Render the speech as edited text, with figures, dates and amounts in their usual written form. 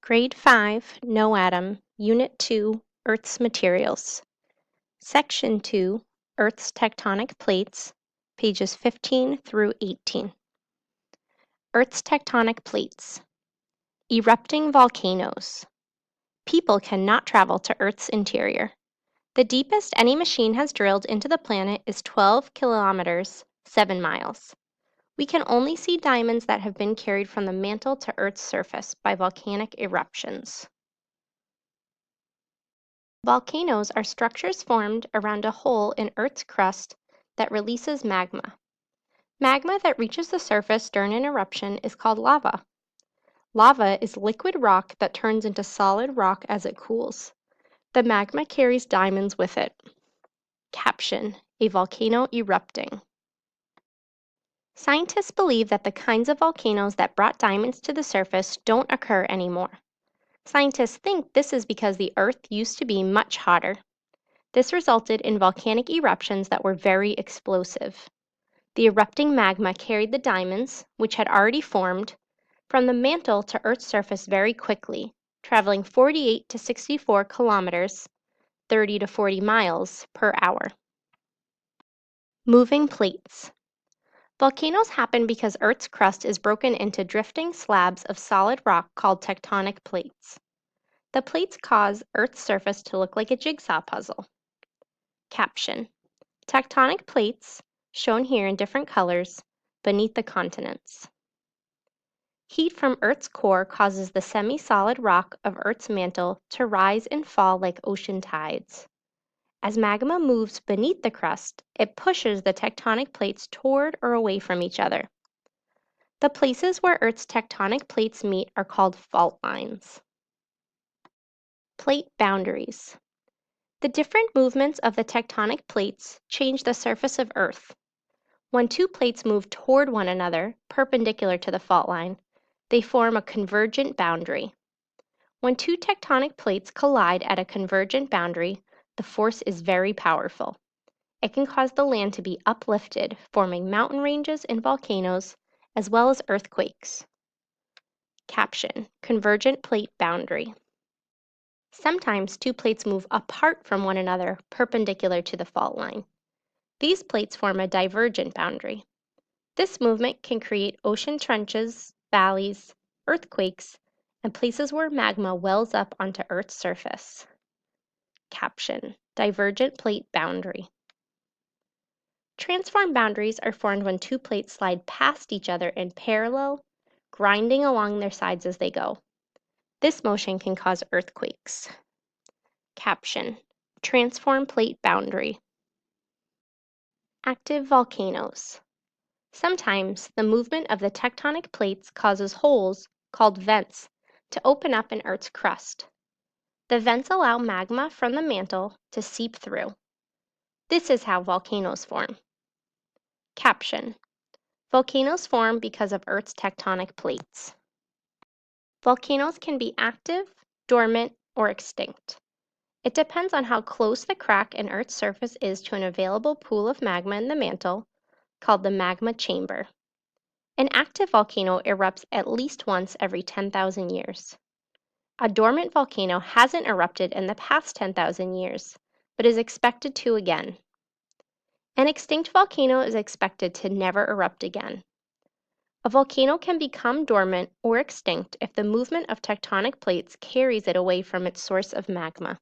Grade 5, No Atom, Unit 2, Earth's Materials. Section 2, Earth's Tectonic Plates, pages 15 through 18. Earth's tectonic plates. Erupting volcanoes. People cannot travel to Earth's interior. The deepest any machine has drilled into the planet is 12 kilometers, 7 miles. We can only see diamonds that have been carried from the mantle to Earth's surface by volcanic eruptions. Volcanoes are structures formed around a hole in Earth's crust that releases magma. Magma that reaches the surface during an eruption is called lava. Lava is liquid rock that turns into solid rock as it cools. The magma carries diamonds with it. Caption: A volcano erupting. Scientists believe that the kinds of volcanoes that brought diamonds to the surface don't occur anymore. Scientists think this is because the Earth used to be much hotter. This resulted in volcanic eruptions that were very explosive. The erupting magma carried the diamonds, which had already formed, from the mantle to Earth's surface very quickly, traveling 48 to 64 kilometers, 30 to 40 miles per hour. Moving plates. Volcanoes happen because Earth's crust is broken into drifting slabs of solid rock called tectonic plates. The plates cause Earth's surface to look like a jigsaw puzzle. Caption: Tectonic plates, shown here in different colors, beneath the continents. Heat from Earth's core causes the semi-solid rock of Earth's mantle to rise and fall like ocean tides. As magma moves beneath the crust, it pushes the tectonic plates toward or away from each other. The places where Earth's tectonic plates meet are called fault lines. Plate boundaries. The different movements of the tectonic plates change the surface of Earth. When two plates move toward one another, perpendicular to the fault line, they form a convergent boundary. When two tectonic plates collide at a convergent boundary, the force is very powerful. It can cause the land to be uplifted, forming mountain ranges and volcanoes, as well as earthquakes. Caption: Convergent plate boundary. Sometimes two plates move apart from one another, perpendicular to the fault line. These plates form a divergent boundary. This movement can create ocean trenches, valleys, earthquakes, and places where magma wells up onto Earth's surface. Caption: Divergent plate boundary. Transform boundaries are formed when two plates slide past each other in parallel, grinding along their sides as they go. This motion can cause earthquakes. Caption: Transform plate boundary. Active volcanoes. Sometimes the movement of the tectonic plates causes holes, called vents, to open up in Earth's crust. The vents allow magma from the mantle to seep through. This is how volcanoes form. Caption: Volcanoes form because of Earth's tectonic plates. Volcanoes can be active, dormant, or extinct. It depends on how close the crack in Earth's surface is to an available pool of magma in the mantle, called the magma chamber. An active volcano erupts at least once every 10,000 years. A dormant volcano hasn't erupted in the past 10,000 years, but is expected to again. An extinct volcano is expected to never erupt again. A volcano can become dormant or extinct if the movement of tectonic plates carries it away from its source of magma.